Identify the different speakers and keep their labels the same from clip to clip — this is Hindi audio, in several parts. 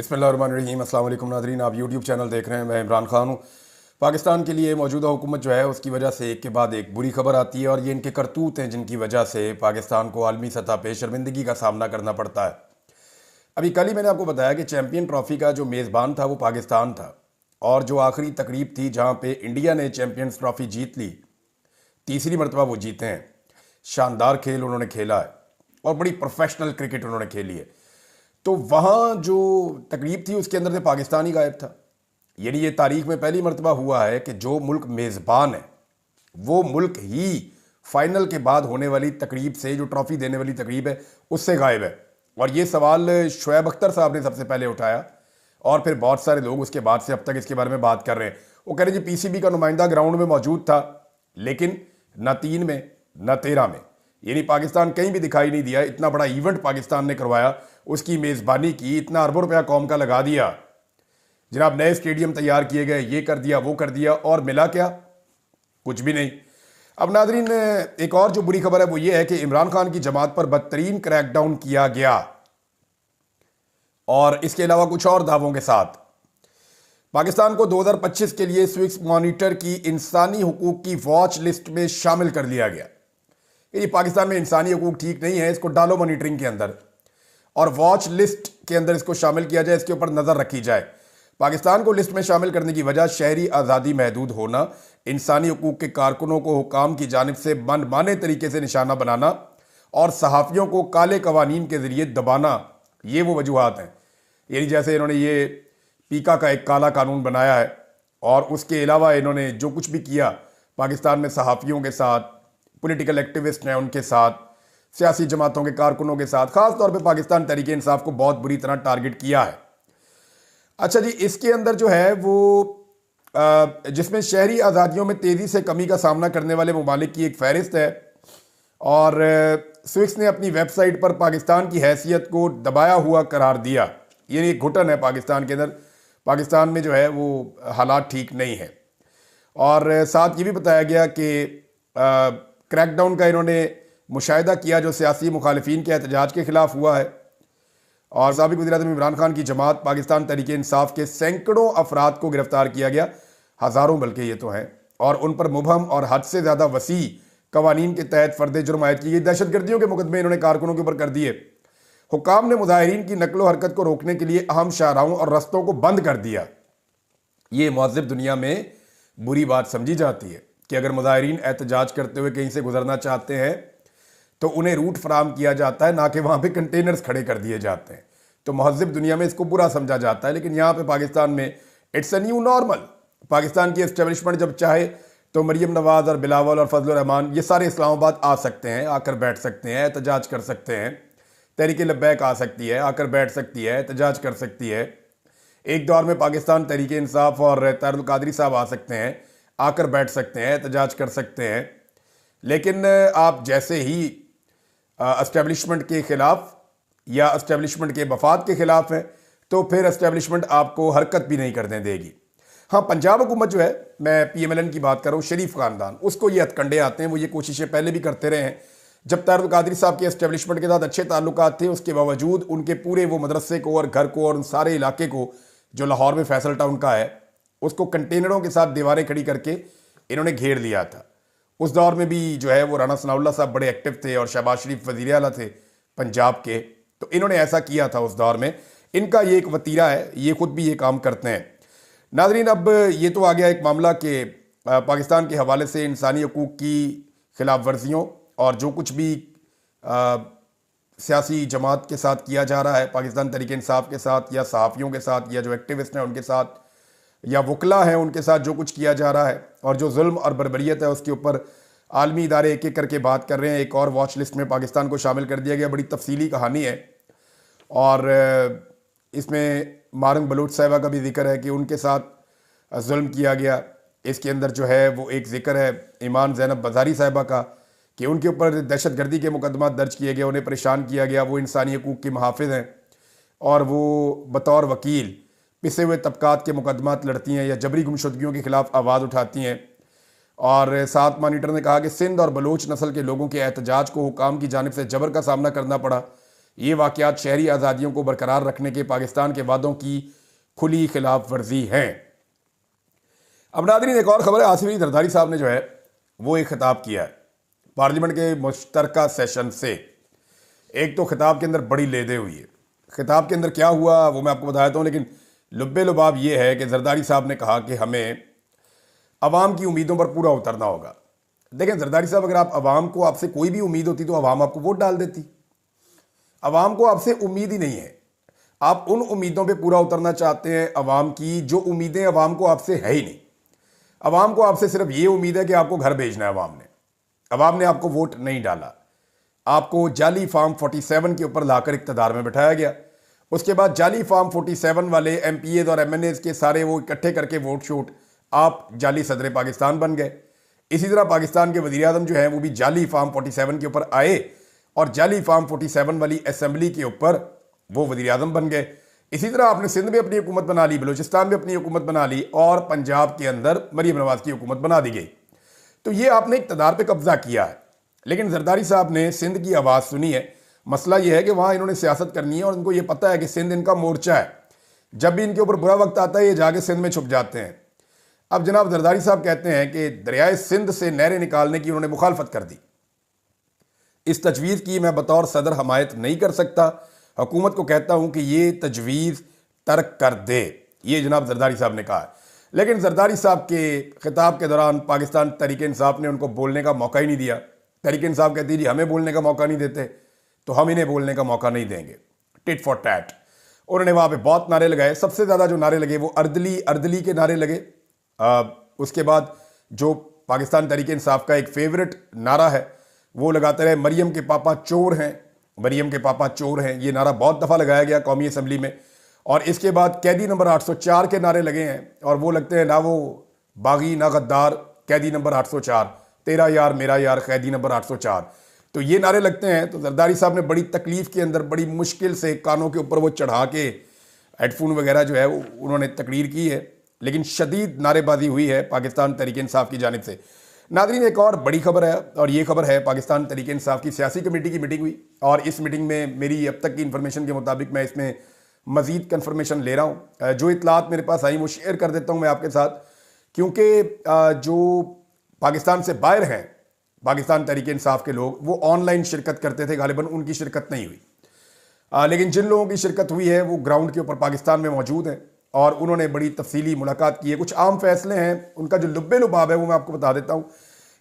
Speaker 1: बिस्मिल्लाहिर्रहमानिर्रहीम। अस्सलाम वालेकुम नाज़रीन, आप यूट्यूब चैनल देख रहे हैं। मैं इमरान खान हूँ। पाकिस्तान के लिए मौजूदा हुकूमत जो है उसकी वजह से एक के बाद एक बुरी खबर आती है और ये इनके करतूत हैं जिनकी वजह से पाकिस्तान को आलमी सतह पर शर्मिंदगी का सामना करना पड़ता है। अभी कल ही मैंने आपको बताया कि चैम्पियन ट्रॉफी का जो मेज़बान था वो पाकिस्तान था और जो आखिरी तकरीब थी जहाँ पे इंडिया ने चैम्पियंस ट्रॉफी जीत ली, तीसरी मरतबा वो जीते हैं। शानदार खेल उन्होंने खेला है और बड़ी प्रोफेशनल क्रिकेट उन्होंने खेली है। तो वहाँ जो तकरीब थी उसके अंदर से पाकिस्तान ही गायब था। यानी ये तारीख में पहली मरतबा हुआ है कि जो मुल्क मेज़बान है वो मुल्क ही फाइनल के बाद होने वाली तकरीब से, जो ट्रॉफी देने वाली तकरीब है, उससे गायब है। और ये सवाल शुएब अख्तर साहब ने सबसे पहले उठाया और फिर बहुत सारे लोग उसके बाद से अब तक इसके बारे में बात कर रहे हैं। वो कह रहे जी पीसीबी का नुमाइंदा ग्राउंड में मौजूद था लेकिन न 3 में न 13 में, यानी पाकिस्तान कहीं भी दिखाई नहीं दिया। इतना बड़ा इवेंट पाकिस्तान ने करवाया, उसकी मेज़बानी की, इतना अरबों रुपया कौम का लगा दिया, जनाब नए स्टेडियम तैयार किए गए, ये कर दिया वो कर दिया, और मिला क्या? कुछ भी नहीं। अब नाजरीन, एक और जो बुरी खबर है वो ये है कि इमरान खान की जमात पर बदतरीन क्रैकडाउन किया गया और इसके अलावा कुछ और दावों के साथ पाकिस्तान को 2025 के लिए स्विस मॉनिटर की इंसानी हुकूक की वॉच लिस्ट में शामिल कर लिया गया। ये पाकिस्तान में इंसानी हुकूक ठीक नहीं है, इसको डालो मॉनिटरिंग के अंदर और वॉच लिस्ट के अंदर इसको शामिल किया जाए, इसके ऊपर नज़र रखी जाए। पाकिस्तान को लिस्ट में शामिल करने की वजह शहरी आज़ादी महदूद होना, इंसानी हुकूक के कारकुनों को हुकाम की जानिब से मनमाने तरीके से निशाना बनाना और सहाफ़ियों को काले कवानीन के ज़रिए दबाना, ये वो वजूहात हैं। यानी जैसे इन्होंने ये पीका का एक काला कानून बनाया है और उसके अलावा इन्होंने जो कुछ भी किया पाकिस्तान में सहाफ़ियों के साथ, पॉलिटिकल एक्टिविस्ट हैं उनके साथ, सियासी जमातों के कारकुनों के साथ, ख़ास तौर पे पाकिस्तान तहरीक इंसाफ को बहुत बुरी तरह टारगेट किया है। अच्छा जी, इसके अंदर जो है वो जिसमें शहरी आज़ादियों में तेज़ी से कमी का सामना करने वाले ममालिक की एक फहरिस्त है और स्विस ने अपनी वेबसाइट पर पाकिस्तान की हैसियत को दबाया हुआ करार दिया। ये एक घुटन है पाकिस्तान के अंदर, पाकिस्तान में जो है वो हालात ठीक नहीं है। और साथ ये भी बताया गया कि क्रैकडाउन का इन्होंने मुशाहिदा किया जो सियासी मुखालिफिन के एहतजाज के खिलाफ हुआ है और साबिक़ वज़ीर-ए-आज़म इमरान खान की जमात पाकिस्तान तहरीक इंसाफ के सैकड़ों अफराद को गिरफ्तार किया गया, हज़ारों बल्कि ये तो हैं, और उन पर मुबहम और हद से ज़्यादा वसी कवानीन के तहत फ़र्द जुर्म आयद की गई। दहशतगर्दियों के मुकदमे इन्होंने कारकुनों के ऊपर कर दिए। हुकाम ने मुजाहिरीन की नकलो हरकत को रोकने के लिए अहम शाहराहों और रस्तों को बंद कर दिया। ये मुहज़्ज़ब दुनिया में बुरी बात समझी जाती है कि अगर मुजाहिरीन एहतजाज करते हुए कहीं से गुजरना चाहते हैं तो उन्हें रूट फराम किया जाता है, ना कि वहाँ पे कंटेनर्स खड़े कर दिए जाते हैं। तो मुहज़्ज़ब दुनिया में इसको बुरा समझा जाता है, लेकिन यहाँ पे पाकिस्तान में it's a new normal. Pakistan की एस्टेब्लिशमेंट जब चाहे तो मरियम नवाज़ और बिलावल और फजल रहमान ये सारे इस्लामाबाद आ सकते हैं, आकर बैठ सकते हैं, एहतजाज कर सकते हैं। तहरीक लब्बैक आ सकती है, आकर बैठ सकती है, एहतजाज कर सकती है। एक दौर में पाकिस्तान तहरीक इंसाफ और तारुल कादरी साहब आ सकते हैं, आकर बैठ सकते हैं, एहतजाज कर सकते हैं। लेकिन आप जैसे ही एस्टेब्लिशमेंट के ख़िलाफ़ या एस्टेब्लिशमेंट के मफाद के ख़िलाफ़ है तो फिर एस्टेब्लिशमेंट आपको हरकत भी नहीं करने देगी। हाँ, पंजाब हुकूमत जो है, मैं PMLN की बात कर रहा हूँ, शरीफ ख़ानदान, उसको ये हथकंडे आते हैं। वो ये कोशिशें पहले भी करते रहे हैं। जब तारुल कादरी साहब के एस्टेब्लिशमेंट के साथ अच्छे ताल्लुकात थे, उसके बावजूद उनके पूरे वो मदरसे को और घर को और उन सारे इलाके को जो लाहौर में फैसल टाउन का है उसको कंटेनरों के साथ दीवारें खड़ी करके इन्होंने घेर लिया था। उस दौर में भी जो है वो राना सनाउल्लाह साहब बड़े एक्टिव थे और शहबाज शरीफ वज़ीर आला थे पंजाब के, तो इन्होंने ऐसा किया था उस दौर में। इनका ये एक वतीरा है, ये खुद भी ये काम करते हैं। नाज़रीन, अब ये तो आ गया एक मामला कि पाकिस्तान के हवाले से इंसानी हकूक़ की खिलाफ वर्जियों और जो कुछ भी सियासी जमात के साथ किया जा रहा है, पाकिस्तान तहरीक इंसाफ के साथ या सहाफ़ियों के साथ या जो एक्टिविस्ट हैं उनके साथ या वकला हैं उनके साथ जो कुछ किया जा रहा है और जो जुल्म और बर्बरियत है उसके ऊपर आलमी इदारे एक एक करके बात कर रहे हैं। एक और वॉच लिस्ट में पाकिस्तान को शामिल कर दिया गया। बड़ी तफसीली कहानी है और इसमें मारंग बलूच साहिबा का भी जिक्र है कि उनके साथ जुल्म किया गया। इसके अंदर जो है वो एक जिक्र है ईमान ज़ैनब बाज़ारी साहिबा का कि उनके ऊपर दहशतगर्दी के मुकदमा दर्ज किए गए, उन्हें परेशान किया गया। वो इंसानी हकूक़ की मुहाफ़िज़ हैं और वो बतौर वकील पिसे हुए तबकात के मुकदमात लड़ती हैं या जबरी गुमशुदगियों के खिलाफ आवाज़ उठाती हैं। और साथ मॉनिटर ने कहा कि सिंध और बलूच नस्ल के लोगों के एहतजाज को हुकाम की जानिब से जबर का सामना करना पड़ा। ये वाक़यात शहरी आज़ादियों को बरकरार रखने के पाकिस्तान के वादों की खुली खिलाफ वर्जी हैं। अब नाज़रीन, एक और ख़बर है। आसिफ अली जरदारी साहब ने जो है वो एक खिताब किया है पार्लियामेंट के मुश्तरका सेशन से। एक तो खिताब के अंदर बड़ी लेदे हुई है। खिताब के अंदर क्या हुआ वो मैं आपको बता देता हूँ, लेकिन लुब्बे लुबाब ये है कि जरदारी साहब ने कहा कि हमें अवाम की उम्मीदों पर पूरा उतरना होगा। देखें जरदारी साहब, अगर आप अवाम को आपसे कोई भी उम्मीद होती तो अवाम आपको वोट डाल देती। अवाम को आपसे उम्मीद ही नहीं है। आप उन उम्मीदों पे पूरा उतरना चाहते हैं अवाम की जो उम्मीदें अवाम को आपसे है ही नहीं। अवाम को आपसे सिर्फ ये उम्मीद है कि आपको घर भेजना है। अवाम ने आपको वोट नहीं डाला। आपको जाली फार्म 47 के ऊपर लाकर इक़्तिदार में बिठाया गया। उसके बाद जाली फार्म 47 वाले MPAs और MNAs के सारे वो इकट्ठे करके वोट शोट आप जाली सदर पाकिस्तान बन गए। इसी तरह पाकिस्तान के वज़ीर आज़म जो है वो भी जाली फार्म 47 के ऊपर आए और जाली फार्म 47 वाली असेंबली के ऊपर वो वज़ीर आज़म बन गए। इसी तरह आपने सिंध में अपनी हुकूमत बना ली, बलूचिस्तान में अपनी हुकूमत बना ली और पंजाब के अंदर मरीम नवाज की हुकूमत बना दी गई। तो ये आपने इक़्तिदार पे कब्जा किया है। लेकिन जरदारी साहब ने सिंध की आवाज़ सुनी है। मसला यह है कि वहाँ इन्होंने सियासत करनी है और इनको ये पता है कि सिंध इनका मोर्चा है। जब भी इनके ऊपर बुरा वक्त आता है ये जाके सिंध में छुप जाते हैं। अब जनाब जरदारी साहब कहते हैं कि दरियाए सिंध से नहरें निकालने की उन्होंने मुखालफत कर दी। इस तजवीज़ की मैं बतौर सदर हमायत नहीं कर सकता। हुकूमत को कहता हूँ कि ये तजवीज़ तर्क कर दे। ये जनाब जरदारी साहब ने कहा है। लेकिन जरदारी साहब के खिताब के दौरान पाकिस्तान तहरीक इंसाफ ने उनको बोलने का मौका ही नहीं दिया। तहरीक इंसाफ कहती जी हमें बोलने का मौका नहीं देते तो हम इन्हें बोलने का मौका नहीं देंगे। Tit for tat. उन्होंने वहाँ पे बहुत नारे लगाए। सबसे ज़्यादा जो नारे लगे वो अर्दली अर्दली के नारे लगे। उसके बाद जो पाकिस्तान तहरीक इंसाफ का एक फेवरेट नारा है वो लगाते रहे, मरियम के पापा चोर हैं, मरियम के पापा चोर हैं। ये नारा बहुत दफ़ा लगाया गया कौमी असम्बली में। और इसके बाद कैदी नंबर 804 के नारे लगे हैं और वो लगते हैं ना वो बागी ना गद्दार, कैदी नंबर 804, तेरा यार मेरा यार, कैदी नंबर 804। तो ये नारे लगते हैं। तो जरदारी साहब ने बड़ी तकलीफ़ के अंदर बड़ी मुश्किल से कानों के ऊपर वो चढ़ा के हेडफोन वगैरह जो है उन्होंने तकरीर की है। लेकिन शदीद नारेबाजी हुई है पाकिस्तान तहरीक इंसाफ की जानिब से। नाज़रीन, एक और बड़ी खबर है और ये खबर है पाकिस्तान तहरीक इंसाफ की सियासी कमेटी की मीटिंग हुई और इस मीटिंग में मेरी अब तक की इन्फॉर्मेशन के मुताबिक मैं इसमें मज़ीद कन्फर्मेशन ले रहा हूँ। जो इतलात मेरे पास आई वो शेयर कर देता हूँ मैं आपके साथ, क्योंकि जो पाकिस्तान से बाहर हैं पाकिस्तान तहरीक इंसाफ के लोग वो ऑनलाइन शिरकत करते थे, गालिबन उनकी शिरकत नहीं हुई। लेकिन जिन लोगों की शिरकत हुई है वो ग्राउंड के ऊपर पाकिस्तान में मौजूद हैं और उन्होंने बड़ी तफसीली मुलाकात की है। कुछ आम फैसले हैं, उनका जो लुब्बे लुबाब है वो मैं आपको बता देता हूँ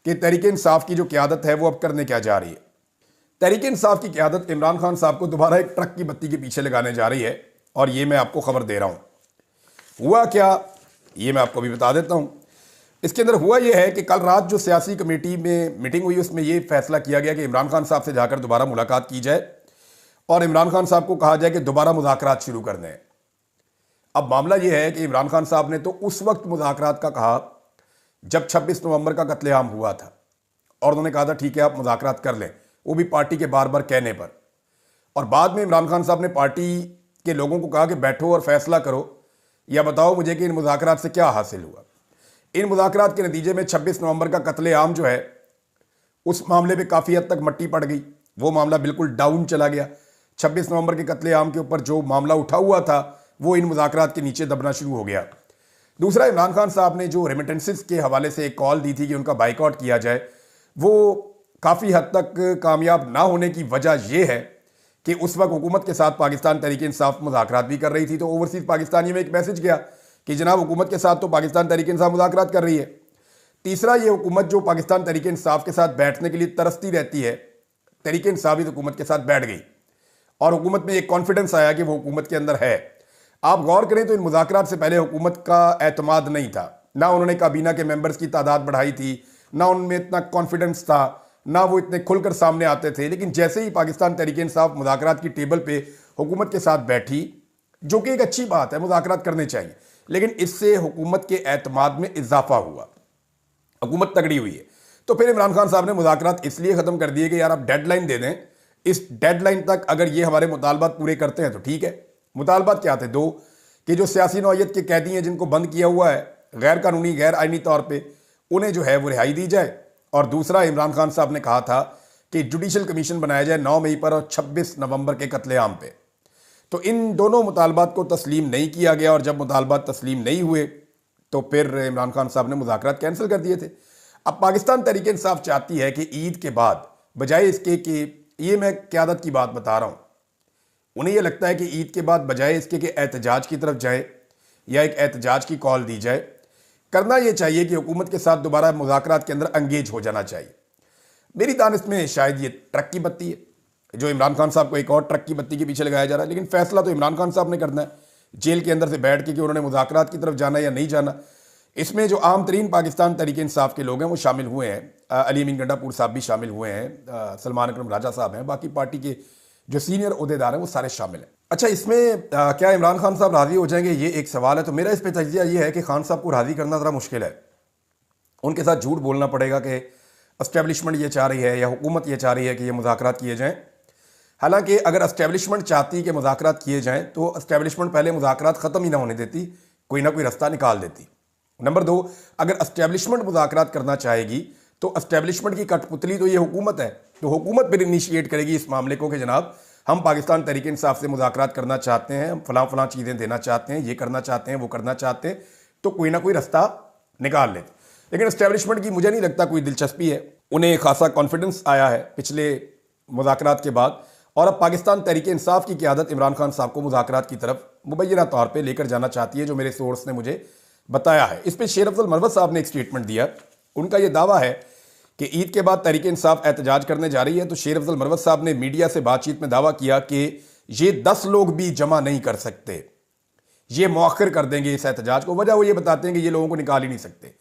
Speaker 1: कि तहरीक इंसाफ की जो क़यादत है वो अब करने क्या जा रही है। तहरीक इंसाफ की क़यादत इमरान खान साहब को दोबारा एक ट्रक की बत्ती के पीछे लगाने जा रही है और ये मैं आपको खबर दे रहा हूँ। हुआ क्या ये मैं आपको भी बता देता हूँ। इसके अंदर हुआ यह है कि कल रात जो सियासी कमेटी में मीटिंग हुई उसमें ये फैसला किया गया कि इमरान खान साहब से जाकर दोबारा मुलाकात की जाए और इमरान खान साहब को कहा जाए कि दोबारा मुज़ाकरात शुरू कर दें। अब मामला यह है कि इमरान खान साहब ने तो उस वक्त मुज़ाकरात का कहा जब 26 नवंबर का कत्लेआम हुआ था और उन्होंने कहा था ठीक है आप मुज़ाकरात कर लें, वो भी पार्टी के बार बार कहने पर। और बाद में इमरान खान साहब ने पार्टी के लोगों को कहा कि बैठो और फैसला करो या बताओ मुझे कि इन मुज़ाकरात से क्या हासिल हुआ। इन मुज़ाकरात के नतीजे में 26 नवंबर का कत्लेआम जो है उस मामले पे काफ़ी हद तक मट्टी पड़ गई। वो मामला बिल्कुल डाउन चला गया। 26 नवंबर के कत्लेआम के ऊपर जो मामला उठा हुआ था वो इन मुज़ाकरात के नीचे दबना शुरू हो गया। दूसरा, इमरान खान साहब ने जो रेमिटेंसेस के हवाले से एक कॉल दी थी कि उनका बाइकआउट किया जाए, वो काफ़ी हद तक कामयाब ना होने की वजह यह है कि उस वक्त हुकूमत के साथ पाकिस्तान तहरीक इंसाफ मुज़ाकरात भी कर रही थी। तो ओवरसीज़ पाकिस्तानी में एक मैसेज गया कि जनाब हुकूमत के साथ तो पाकिस्तान तहरीक इंसाफ मुज़ाकरात कर रही है। तीसरा, ये हुकूमत जो पाकिस्तान तहरीक इंसाफ के साथ बैठने के लिए तरसती रहती है, तहरीक इंसाफ इस हुकूमत के साथ बैठ गई और हुकूमत में एक कॉन्फिडेंस आया कि वो हुकूमत के अंदर है। आप गौर करें तो इन मुज़ाकरात से पहले हुकूमत का एतमाद नहीं था, ना उन्होंने काबीना के मेंबर्स की तादाद बढ़ाई थी, ना उनमें इतना कॉन्फिडेंस था, ना वो इतने खुलकर सामने आते थे। लेकिन जैसे ही पाकिस्तान तहरीक इंसाफ मुज़ाकरात की टेबल पे हुकूमत के साथ बैठी, जो कि एक अच्छी बात है, मुज़ाकरात करने चाहिए, लेकिन इससे हुकूमत के एतमाद में इजाफा हुआ, हुकूमत तगड़ी हुई है। तो फिर इमरान खान साहब ने मुज़ाकरात इसलिए ख़त्म कर दिए कि यार आप डेडलाइन दे दें, इस डेडलाइन तक अगर ये हमारे मुतालबात पूरे करते हैं तो ठीक है। मुतालबात क्या थे? दो, कि जो सियासी नौयत के कैदी हैं जिनको बंद किया हुआ है गैर कानूनी गैर आइनी तौर पे, उन्हें जो है वो रिहाई दी जाए। और दूसरा, इमरान खान साहब ने कहा था कि जुडिशल कमीशन बनाया जाए 9 मई पर और 26 नवंबर के कत्लेआम पे। तो इन दोनों मुतालबात को तस्लीम नहीं किया गया और जब मुतालबात तस्लीम नहीं हुए तो फिर इमरान खान साहब ने मुज़ाकरात कैंसिल कर दिए थे। अब पाकिस्तान तहरीक इंसाफ चाहती है कि ईद के बाद बजाय इसके कि, ये मैं क़यादत की बात बता रहा हूँ, उन्हें यह लगता है कि ईद के बाद बजाय इसके कि एहतजाज की तरफ जाए या एक एहतजाज की कॉल दी जाए, करना यह चाहिए कि हुकूमत के साथ दोबारा मुज़ाकरात के अंदर अंगेज हो जाना चाहिए। मेरी दानिश में शायद ये ट्रक की बत्ती है जो इमरान खान साहब को एक और ट्रक की बत्ती के पीछे लगाया जा रहा है, लेकिन फैसला तो इमरान खान साहब ने करना है जेल के अंदर से बैठ के कि उन्होंने मुज़ाकरात की तरफ जाना या नहीं जाना। इसमें जो आम तरीन पाकिस्तान तहरीक इंसाफ के लोग हैं वो शामिल हुए हैं। अली अमीन गंडापुर साहब भी शामिल हुए हैं, सलमान अकरम राजा साहब हैं, बाकी पार्टी के जो सीनियर ओहदेदार हैं वो सारे शामिल हैं। अच्छा, इसमें क्या इमरान खान साहब राज़ी हो जाएंगे, ये एक सवाल है। तो मेरा इस पर तजिया ये है कि खान साहब को राज़ी करना ज़रा मुश्किल है। उनके साथ झूठ बोलना पड़ेगा कि एस्टेब्लिशमेंट ये चाह रही है या हुकूमत ये चाह रही है कि ये मुज़ाकरात किए जाएँ। हालांकि अगर एस्टेब्लिशमेंट चाहती कि मुज़ाकरात किए जाएँ तो एस्टेब्लिशमेंट पहले मुज़ाकरात ख़त्म ही ना होने देती, कोई ना कोई रास्ता निकाल देती। नंबर 2, अगर एस्टेब्लिशमेंट मुज़ाकरात करना चाहेगी तो एस्टेब्लिशमेंट की कठपुतली तो ये हुकूमत है, तो हुकूमत फिर इनिशिएट करेगी इस मामले को कि जनाब हम पाकिस्तान तहरीक इंसाफ से मुज़ाकरात करना चाहते हैं, हम फलां चीज़ें देना चाहते हैं, ये करना चाहते हैं, वो करना चाहते हैं, तो कोई ना कोई रास्ता निकाल लेते। लेकिन एस्टेब्लिशमेंट की मुझे नहीं लगता कोई दिलचस्पी है। उन्हें खासा कॉन्फिडेंस आया है पिछले मुज़ाकरात के बाद और अब पाकिस्तान तहरीक इंसाफ की क़यादत इमरान खान साहब को मुज़ाकरात की तरफ मुबैना तौर पर लेकर जाना चाहती है, जो मेरे सोर्स ने मुझे बताया है। इस पर शेर अफजल मरवत साहब ने एक स्टेटमेंट दिया। उनका यह दावा है कि ईद के बाद तहरीक इंसाफ एहतजाज करने जा रही है। तो शेर अफजल मरवत साहब ने मीडिया से बातचीत में दावा किया कि ये 10 लोग भी जमा नहीं कर सकते, ये मौखर कर देंगे इस एहतजाज को। वजह वो ये बताते हैं कि ये लोगों को निकाल ही नहीं सकते,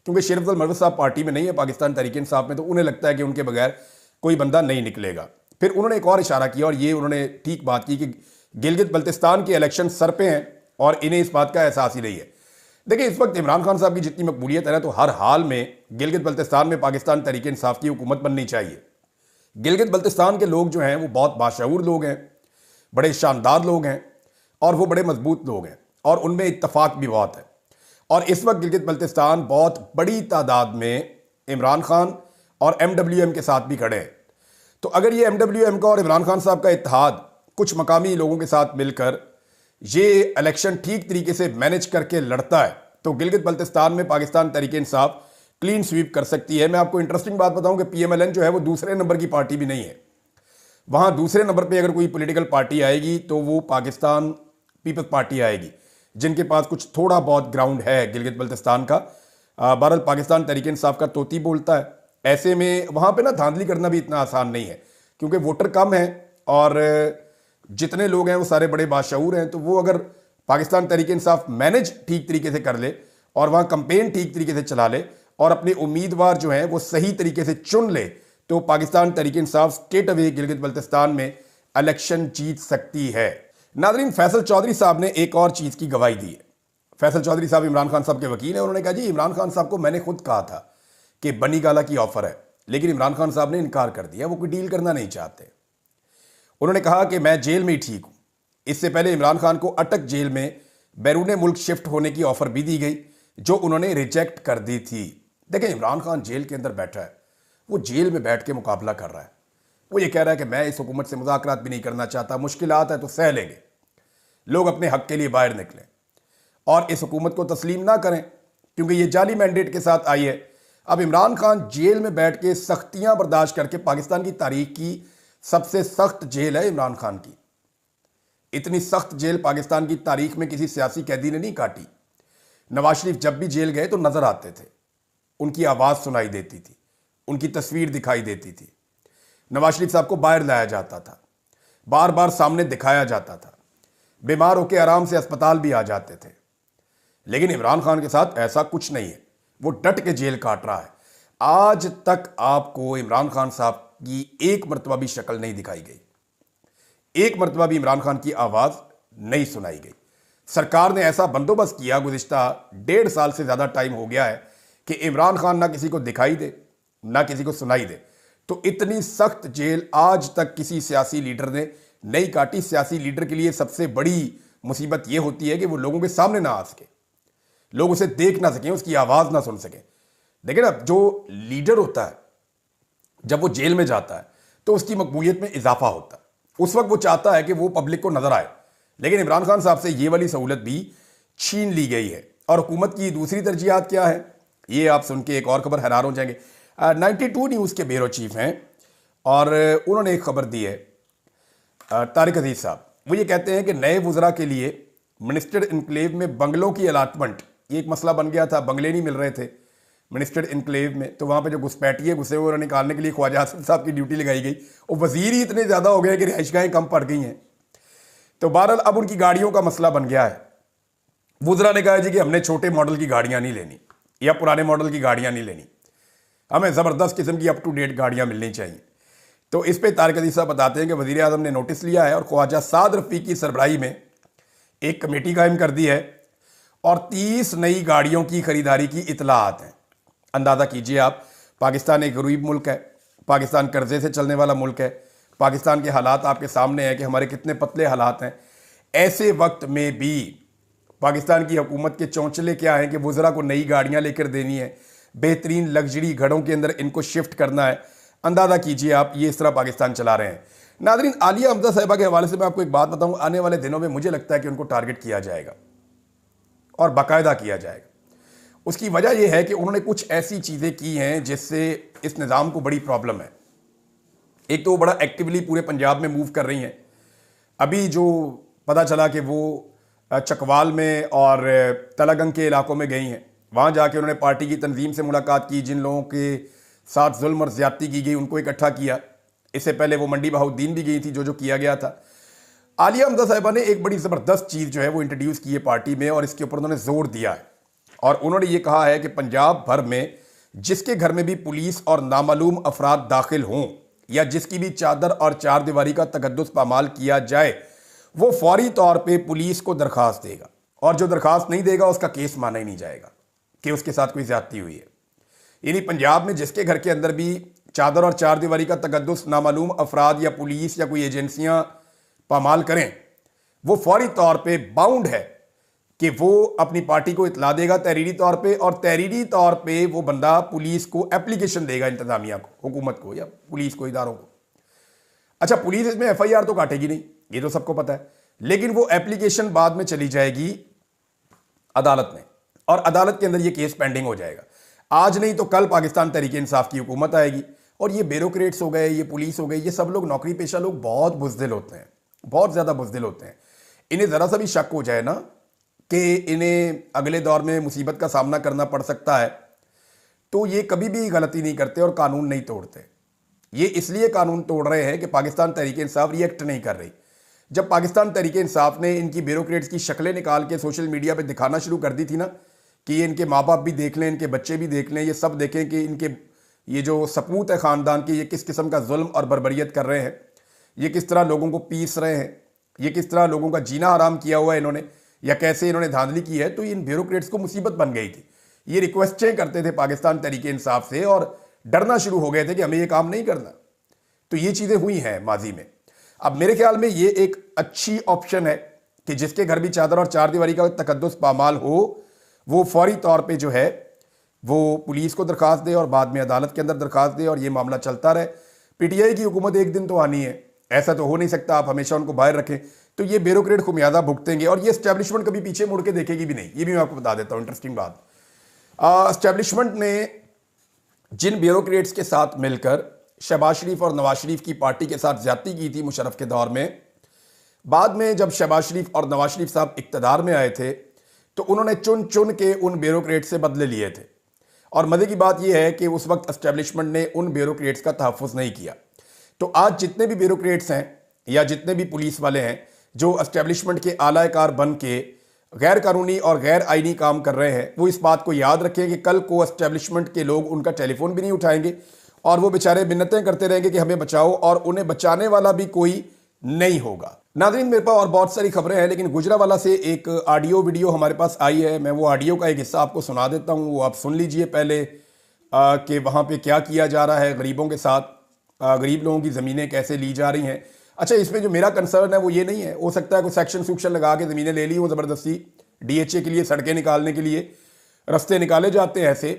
Speaker 1: क्योंकि शेर अफजल मरवत साहब पार्टी में नहीं है, पाकिस्तान तहरीक इंसाफ में, तो उन्हें लगता है कि उनके बगैर कोई बंदा नहीं निकलेगा। फिर उन्होंने एक और इशारा किया और ये उन्होंने ठीक बात की कि गिलगित बल्तिस्तान के इलेक्शन सर पे हैं और इन्हें इस बात का एहसास ही नहीं है। देखिए, इस वक्त इमरान खान साहब की जितनी मकबूलियत है ना, तो हर हाल में गिलगित बल्तिस्तान में पाकिस्तान तहरीक इंसाफ की हुकूमत बननी चाहिए। गिलगित बल्तिस्तान के लोग जो हैं वो बहुत बाशऊर लोग हैं, बड़े शानदार लोग हैं और वो बड़े मजबूत लोग हैं और उनमें इत्तफाक भी बहुत है। और इस वक्त गिलगित बल्तिस्तान बहुत बड़ी तादाद में इमरान खान और MWM के साथ भी खड़े हैं। तो अगर ये MWM का और इमरान खान साहब का इत्तेहाद कुछ मकामी लोगों के साथ मिलकर ये इलेक्शन ठीक तरीके से मैनेज करके लड़ता है तो गिलगित बल्तिस्तान में पाकिस्तान तहरीक इंसाफ क्लीन स्वीप कर सकती है। मैं आपको इंटरेस्टिंग बात बताऊं कि PMLN जो है वो दूसरे नंबर की पार्टी भी नहीं है। वहां दूसरे नंबर पे अगर कोई पॉलिटिकल पार्टी आएगी तो वो पाकिस्तान पीपल्स पार्टी आएगी, जिनके पास कुछ थोड़ा बहुत ग्राउंड है गिलगित बल्तिस्तान का। बहरहाल पाकिस्तान तहरीक इंसाफ का तोती बोलता है। ऐसे में वहां पे ना धांधली करना भी इतना आसान नहीं है, क्योंकि वोटर कम है और जितने लोग हैं वो सारे बड़े बाशऊर हैं। तो वो अगर पाकिस्तान तहरीक इंसाफ मैनेज ठीक तरीके से कर ले और वहाँ कंपेन ठीक तरीके से चला ले और अपने उम्मीदवार जो हैं वो सही तरीके से चुन ले, तो पाकिस्तान तहरीक इंसाफ स्टेट अवे गिलगित बल्तिस्तान में इलेक्शन जीत सकती है। नाज़रीन, फैसल चौधरी साहब ने एक और चीज़ की गवाही दी है। फैसल चौधरी साहब इमरान खान साहब के वकील हैं। उन्होंने कहा, जी इमरान खान साहब को मैंने खुद कहा था कि बनी गाला की ऑफर है, लेकिन इमरान खान साहब ने इनकार कर दिया, वो कोई डील करना नहीं चाहते। उन्होंने कहा कि मैं जेल में ही ठीक हूं। इससे पहले इमरान खान को अटक जेल में बैरून मुल्क शिफ्ट होने की ऑफर भी दी गई, जो उन्होंने रिजेक्ट कर दी थी। देखें, इमरान खान जेल के अंदर बैठा है, वो जेल में बैठ के मुकाबला कर रहा है। वो ये कह रहा है कि मैं इस हुकूमत से मुज़ाकरात भी नहीं करना चाहता, मुश्किलात है तो सह लेंगे, लोग अपने हक के लिए बाहर निकलें और इस हुकूमत को तस्लीम ना करें, क्योंकि ये जाली मैंडेट के साथ आई है। अब इमरान खान जेल में बैठ के सख्तियां बर्दाश्त करके, पाकिस्तान की तारीख की सबसे सख्त जेल है इमरान खान की। इतनी सख्त जेल पाकिस्तान की तारीख में किसी सियासी कैदी ने नहीं काटी। नवाज शरीफ जब भी जेल गए तो नजर आते थे, उनकी आवाज सुनाई देती थी, उनकी तस्वीर दिखाई देती थी। नवाज शरीफ साहब को बाहर लाया जाता था, बार बार सामने दिखाया जाता था, बीमार होकर आराम से अस्पताल भी आ जाते थे। लेकिन इमरान खान के साथ ऐसा कुछ नहीं है, वो डट के जेल काट रहा है। आज तक आपको इमरान खान साहब की एक मरतबा भी शक्ल नहीं दिखाई गई, एक मरतबा भी इमरान खान की आवाज नहीं सुनाई गई। सरकार ने ऐसा बंदोबस्त किया, गुज़िश्ता 1.5 साल से ज्यादा टाइम हो गया है कि इमरान खान ना किसी को दिखाई दे ना किसी को सुनाई दे। तो इतनी सख्त जेल आज तक किसी सियासी लीडर ने नहीं काटी। सियासी लीडर के लिए सबसे बड़ी मुसीबत यह होती है कि वो लोगों के सामने ना आ सके, लोग उसे देख ना सकें, उसकी आवाज ना सुन सकें। देखिए ना, जो लीडर होता है जब वो जेल में जाता है तो उसकी मकबूलियत में इजाफा होता। उस वक्त वो चाहता है कि वो पब्लिक को नजर आए, लेकिन इमरान खान साहब से ये वाली सहूलत भी छीन ली गई है। और हुकूमत की दूसरी तरजीहात क्या है, ये आप सुन के एक और खबर हैरान हो जाएंगे। 92 न्यूज़ के ब्यूरो चीफ हैं और उन्होंने एक खबर दी है, तारिक अजीज साहब। वो ये कहते हैं कि नए वुज़रा के लिए मिनिस्टर इनक्लेव में बंगलों की अलाटमेंट, ये एक मसला बन गया था, बंगले नहीं मिल रहे थे मिनिस्टर इनक्लेव में, तो वहाँ पे जो घुसपैठिए घुसे हुए निकालने के लिए ख्वाजा आसिफ साहब की ड्यूटी लगाई गई। और वजीर ही इतने ज़्यादा हो गए कि रिहाइशगाहें कम पड़ गई हैं। तो बहरहाल अब उनकी गाड़ियों का मसला बन गया है। वुज़रा ने कहा जी कि हमने छोटे मॉडल की गाड़ियाँ नहीं लेनी या पुराने मॉडल की गाड़ियाँ नहीं लेनी, हमें ज़बरदस्त किस्म की अप टू डेट गाड़ियाँ मिलनी चाहिए। तो इस पर तारिक अजीज साहब बताते हैं कि वज़ीर आज़म ने नोटिस लिया है और ख्वाजा साद रफ़ीक की सरबराही में एक कमेटी कायम कर दी है और 30 नई गाड़ियों की खरीदारी की इतलात हैं। अंदाज़ा कीजिए आप, पाकिस्तान एक गरीब मुल्क है, पाकिस्तान कर्जे से चलने वाला मुल्क है, पाकिस्तान के हालात आपके सामने हैं कि हमारे कितने पतले हालात हैं। ऐसे वक्त में भी पाकिस्तान की हुकूमत के चौंचले क्या हैं कि वुज़रा को नई गाड़ियाँ लेकर देनी है, बेहतरीन लग्जरी घरों के अंदर इनको शिफ्ट करना है। अंदाज़ा कीजिए आप, ये इस तरह पाकिस्तान चला रहे हैं। नाज़रीन, आलिया हमजा साहिबा के हवाले से मैं आपको एक बात बताऊँ, आने वाले दिनों में मुझे लगता है कि उनको टारगेट किया जाएगा और बाकायदा किया जाएगा। उसकी वजह यह है कि उन्होंने कुछ ऐसी चीज़ें की हैं जिससे इस निज़ाम को बड़ी प्रॉब्लम है। एक तो वो बड़ा एक्टिवली पूरे पंजाब में मूव कर रही हैं। अभी जो पता चला कि वो चकवाल में और तलागंग के इलाकों में गई हैं, वहाँ जाके उन्होंने पार्टी की तंजीम से मुलाकात की, जिन लोगों के साथ जुल्म और ज़्यादती की गई उनको इकट्ठा किया। इससे पहले वो मंडी बहाउद्दीन भी गई थी, जो किया गया था। आलिया हमजा साहिबा ने एक बड़ी ज़बरदस्त चीज़ जो है वो इंट्रोड्यूस की है पार्टी में और इसके ऊपर उन्होंने जोर दिया है और उन्होंने ये कहा है कि पंजाब भर में जिसके घर में भी पुलिस और नामालूम अफराद दाखिल हों या जिसकी भी चादर और चार दीवारी का तकद्दुस पामाल किया जाए, वो फौरी तौर पे पुलिस को दरख्वास्त देगा और जो दरख्वास्त नहीं देगा उसका केस माना ही नहीं जाएगा कि उसके साथ कोई ज्यादती हुई है। यानी पंजाब में जिसके घर के अंदर भी चादर और चार दीवारी का तकद्दुस नामालूम अफराद या पुलिस या कोई एजेंसियां पामाल करें, वो फौरी तौर पे बाउंड है कि वो अपनी पार्टी को इतला देगा तहरीरी तौर पे, और तहरीरी तौर पे वो बंदा पुलिस को एप्लीकेशन देगा, इंतजामिया को, हुकूमत को या पुलिस को, इदारों को। अच्छा, पुलिस इसमें FIR तो काटेगी नहीं, ये तो सबको पता है, लेकिन वो एप्लीकेशन बाद में चली जाएगी अदालत में और अदालत के अंदर ये केस पेंडिंग हो जाएगा। आज नहीं तो कल पाकिस्तान तहरीक इंसाफ की हुकूमत आएगी और ये ब्यूरोक्रेट्स हो गए, ये पुलिस हो गई, ये सब लोग नौकरी पेशा लोग बहुत बुज़दिल होते हैं, बहुत ज़्यादा बुज़दिल होते हैं। इन्हें ज़रा सा भी शक हो जाए ना कि इन्हें अगले दौर में मुसीबत का सामना करना पड़ सकता है, तो ये कभी भी गलती नहीं करते और कानून नहीं तोड़ते। ये इसलिए कानून तोड़ रहे हैं कि पाकिस्तान तहरीक इंसाफ रिएक्ट नहीं कर रही। जब पाकिस्तान तहरीक इंसाफ ने इनकी ब्यूरोक्रेट्स की शक्लें निकाल के सोशल मीडिया पे दिखाना शुरू कर दी थी ना कि ये इनके माँ बाप भी देख लें, इनके बच्चे भी देख लें, ये सब देखें कि इनके ये जो सपूत है ख़ानदान के, ये किस किस्म का जुल्म और बर्बरियत कर रहे हैं, ये किस तरह लोगों को पीस रहे हैं, ये किस तरह लोगों का जीना हराम किया हुआ है इन्होंने, या कैसे इन्होंने धांधली की है, तो इन ब्यूरोक्रेट्स को मुसीबत बन गई थी। ये रिक्वेस्टें करते थे पाकिस्तान तहरीक इंसाफ से और डरना शुरू हो गए थे कि हमें ये काम नहीं करना। तो ये चीज़ें हुई हैं माजी में। अब मेरे ख्याल में ये एक अच्छी ऑप्शन है कि जिसके घर भी चादर और चार दीवारी का तकद्दुस पामाल हो, वो फौरी तौर पे जो है वो पुलिस को दरख्वास्त दे और बाद में अदालत के अंदर दरख्वास्त दे और ये मामला चलता रहे। PTI की हुकूमत एक दिन तो आनी है, ऐसा तो हो नहीं सकता आप हमेशा उनको बाहर रखें। तो ये ब्यूरोक्रेट खुमियादा भुगतेंगे और ये एस्टेब्लिशमेंट कभी पीछे मुड़ के देखेगी भी नहीं। ये भी मैं आपको बता देता हूँ इंटरेस्टिंग बात। एस्टेब्लिशमेंट ने जिन ब्यूरोक्रेट्स के साथ मिलकर शहबाज शरीफ और नवाज शरीफ की पार्टी के साथ ज्यादती की थी मुशर्रफ के दौर में, बाद में जब शहबाज शरीफ और नवाज शरीफ साहब इक़्तिदार में आए थे तो उन्होंने चुन चुन के उन ब्यूरोक्रेट से बदले लिए थे। और मज़े की बात यह है कि उस वक्त एस्टेब्लिशमेंट ने उन ब्यूरोक्रेट्स का तहफ़्फ़ुज़ नहीं किया। तो आज जितने भी ब्यूरोक्रेट्स हैं या जितने भी पुलिस वाले हैं जो एस्टेब्लिशमेंट के आलाकार बन के गैर कानूनी और गैर आइनी काम कर रहे हैं, वो इस बात को याद रखें कि कल को एस्टेब्लिशमेंट के लोग उनका टेलीफोन भी नहीं उठाएंगे और वो बेचारे मिन्नतें करते रहेंगे कि हमें बचाओ, और उन्हें बचाने वाला भी कोई नहीं होगा। नाज़रीन, मेरे पास और बहुत सारी खबरें हैं, लेकिन गुजरावाला से एक ऑडियो वीडियो हमारे पास आई है। मैं वो ऑडियो का एक हिस्सा आपको सुना देता हूँ, वो आप सुन लीजिए पहले कि वहाँ पे क्या किया जा रहा है गरीबों के साथ, गरीब लोगों की ज़मीनें कैसे ली जा रही हैं। अच्छा, इसमें जो मेरा कंसर्न है वो ये नहीं है, हो सकता है कोई सेक्शन सुक्शन लगा के ज़मीनें ले ली हो ज़बरदस्ती, DHA के लिए, सड़कें निकालने के लिए रास्ते निकाले जाते हैं ऐसे,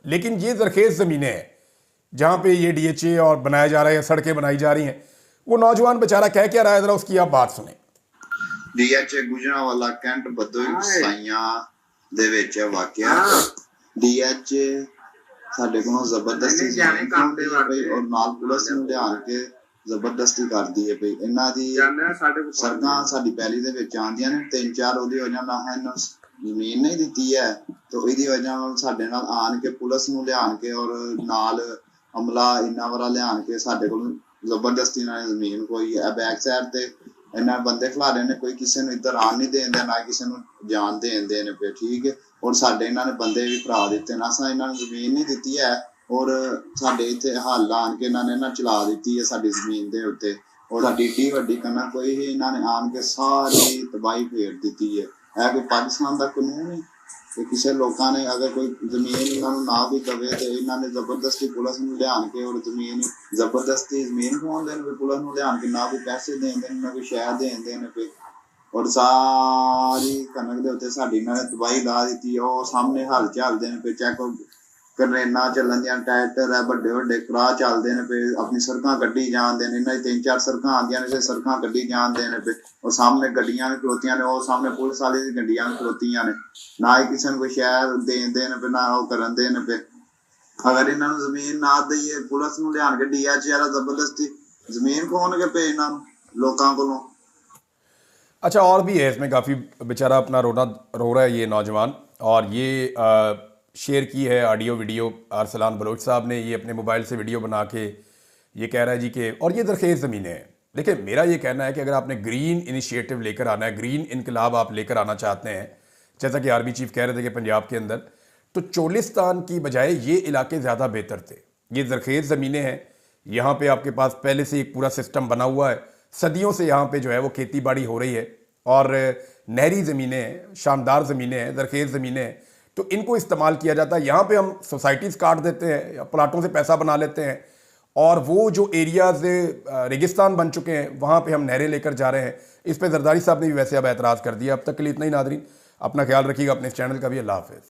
Speaker 1: लेकिन ये ज़रखेज़ ज़मीनें हैं, जहाँ पे ये डीएचए और बनाया जा रहा है, सड़कें बनाई जा रही हैं, वो नौजवान बेचारा कह क्या रहा है, जरा उसकी आप बात सुने।
Speaker 2: डीएचए गुजरांवाला कैंट बदोई साइयां दे विच वाਕਿया डीएचए ਸਾਡੇ ਕੋਲੋਂ ਜ਼ਬਰਦਸਤੀ ਜ਼ਮੀਨ ਖਾਂਦੇ ਪਈ ਔਰ ਨਾਲ ਪੁਲਿਸ ਨੂੰ ਲਿਆਣ ਕੇ ਜ਼ਬਰਦਸਤੀ ਕਰਦੀ ਹੈ ਪਈ। ਇਹਨਾਂ ਦੀ ਸੜਕਾਂ ਸਾਡੀ ਪੈਲੀ ਦੇ ਵਿੱਚ ਆਉਂਦੀਆਂ ਨੇ, 3-4 ਉਹਦੀ ਵਜ੍ਹਾ ਨਾਲ ਇਹਨਾਂ ਜ਼ਮੀਨ ਨਹੀਂ ਦਿੱਤੀ ਹੈ, ਤੇ ਇਹਦੀ ਵਜ੍ਹਾ ਨਾਲ ਸਾਡੇ ਨਾਲ ਆਣ ਕੇ ਪੁਲਿਸ ਨੂੰ ਲਿਆਣ ਕੇ ਔਰ ਨਾਲ ਅਮਲਾ ਇੰਨਾ ਵਾਰਾ ਲਿਆਣ ਕੇ ਸਾਡੇ ਕੋਲ ਜ਼ਬਰਦਸਤੀ ਨਾਲ ਜ਼ਮੀਨ ਕੋਈ ਹੈ ਬੈਕ ਸਾਈਡ ਤੇ ਇਹਨਾਂ ਬੰਦੇ ਖਿਲਾਰੇ ਨੇ, ਕੋਈ ਕਿਸੇ ਨੂੰ ਇੱਧਰ ਆਣ ਨਹੀਂ ਦੇਂਦੇ ਨਾ ਕਿਸੇ ਨੂੰ ਜਾਣ ਦੇਂਦੇ ਨੇ ਪਏ, ਠੀਕ ਹੈ। ਔਰ ਸਾਡੇ ਇਹਨਾਂ ਨੇ ਬੰਦੇ ਵੀ ਭਰਾ ਦਿੱਤੇ ਨਾ, ਅਸਾਂ ਇਹਨਾਂ ਨੂੰ ਜ਼ਮੀਨ ਨਹੀਂ ਦਿੱਤੀ ਹੈ ਔਰ ਸਾਡੇ ਇੱਥੇ ਹੱਲ ਆਣ ਕੇ ਇਹਨਾਂ ਨੇ ਨਾ ਚਲਾ ਦਿੱਤੀ ਹੈ ਸਾਡੀ ਜ਼ਮੀਨ ਦੇ ਉੱਤੇ, ਔਰ ਸਾਡੀ ਏਡੀ ਵੱਡੀ ਕਣਕ ਕੋਈ ਹੀ ਇਹਨਾਂ ਨੇ ਆਣ ਕੇ ਸਾਰੀ ਤਬਾਹੀ ਫੇਰ ਦਿੱਤੀ ਹੈ। ਇਹ ਕੋਈ ਪਾਕਿਸਤਾਨ ਦਾ ਕਾਨੂੰਨ ਹੈ ਕਿ ਕਿਸੇ ਲੋਕਾਂ ਨੇ ਅਗਰ ਕੋਈ ਜ਼ਮੀਨ ਇਹਨਾਂ ਨੂੰ ਨਾ ਵੀ ਦਵੇ ਤੇ ਇਹਨਾਂ ਨੇ ਜ਼ਬਰਦਸਤੀ ਪੁਲਿਸ ਨੂੰ ਲਿਆਣ ਕੇ ਔਰ ਜ਼ਮੀਨ ਜ਼ਬਰਦਸਤੀ ਜ਼ਮੀਨ ਖਵਾਉਂਦੇ ਨੇ, ਪੁਲਿਸ ਨੂੰ ਲਿਆਣ ਕੇ ਨਾ ਕੋਈ ਪੈਸੇ ਦੇਂਦੇ ਨੇ ਨਾ ਕੋਈ ਸ਼ਹਿਰ ਦੇਂਦੇ ਨੇ ਪਏ, ਔਰ ਸਾਰੀ ਕਣਕ ਦੇ ਉੱਤੇ ਸਾਡੀ ਇਹਨਾਂ ਨੇ ਤਬਾਹੀ ਲਾ ਦਿੱਤੀ। ਉਹ ਸਾਹਮਣੇ ਹਲ ਚੱਲਦੇ ਨੇ ਪਏ, ਚੈੱਕ ਕਰੇਨਾਂ ਚੱਲਣ ਦੀਆਂ, ਟਰੈਕਟਰ ਹੈ, ਵੱਡੇ ਵੱਡੇ ਕੜਾਹ ਚੱਲਦੇ ਨੇ ਪਏ, ਆਪਣੀ ਸੜਕਾਂ ਕੱਢੀ ਜਾਂਦੇ ਨੇ, ਇਹਨਾਂ ਦੀ 3-4 ਸੜਕਾਂ ਆਉਂਦੀਆਂ ਨੇ, ਸੜਕਾਂ ਕੱਢੀ ਜਾਂਦੇ ਨੇ ਪਏ, ਉਹ ਸਾਹਮਣੇ ਗੱਡੀਆਂ ਵੀ ਖਲੋਤੀਆਂ ਨੇ, ਉਹ ਸਾਹਮਣੇ ਪੁਲਿਸ ਵਾਲੇ ਦੀ ਗੱਡੀਆਂ ਵੀ ਖਲੋਤੀਆਂ ਨੇ, ਨਾ ਹੀ ਕਿਸੇ ਨੂੰ ਕੋਈ ਸ਼ਹਿਰ ਦੇਂਦੇ ਨੇ ਪਏ ਨਾ ਉਹ ਕਰਨ ਦੇ ਨੇ ਪਏ। ਅਗਰ ਇਹਨਾਂ ਨੂੰ ਜ਼ਮੀਨ ਨਾ ਦਈਏ, ਪੁਲਿਸ ਨੂੰ ਲਿਆਣ ਕੇ ਡੀਐਚਏ ਵਾਲਾ ਜ਼ਬਰਦस्ती ਜ਼ਮੀਨ ਖੋਣਗੇ ਪਏ ਇਹਨਾਂ लोगों को।
Speaker 1: अच्छा, और भी है इसमें काफ़ी, बेचारा अपना रो रहा है ये नौजवान, और ये शेयर की है ऑडियो वीडियो अरसलान बलोच साहब ने, ये अपने मोबाइल से वीडियो बना के ये कह रहा है जी कि, और ये दरखेज़ ज़मीनें हैं। देखिए, मेरा ये कहना है कि अगर आपने ग्रीन इनिशिएटिव लेकर आना है, ग्रीन इनकलाब आप लेकर आना चाहते हैं, जैसा कि आर्मी चीफ कह रहे थे कि पंजाब के अंदर, तो चोलिस्तान की बजाय ये इलाके ज़्यादा बेहतर थे। ये दरखेज़ ज़मीनें हैं, यहाँ पे आपके पास पहले से एक पूरा सिस्टम बना हुआ है, सदियों से यहाँ पे जो है वो खेती बाड़ी हो रही है, और नहरी ज़मीनें हैं, शानदार ज़मीनें हैं, दरखेज़ ज़मीनें हैं, तो इनको इस्तेमाल किया जाता है। यहाँ पे हम सोसाइटीज़ काट देते हैं या प्लाटों से पैसा बना लेते हैं, और वो जो एरियाज़ रेगिस्तान बन चुके हैं वहाँ पे हम नहरें लेकर जा रहे हैं। इस पे जरदारी साहब ने भी वैसे अब एतराज़ कर दिया। अब तक के लिए इतना ही नादरीन, अपना ख्याल रखिएगा, अपने इस चैनल का भी। अल्लाह हाफ़िज़।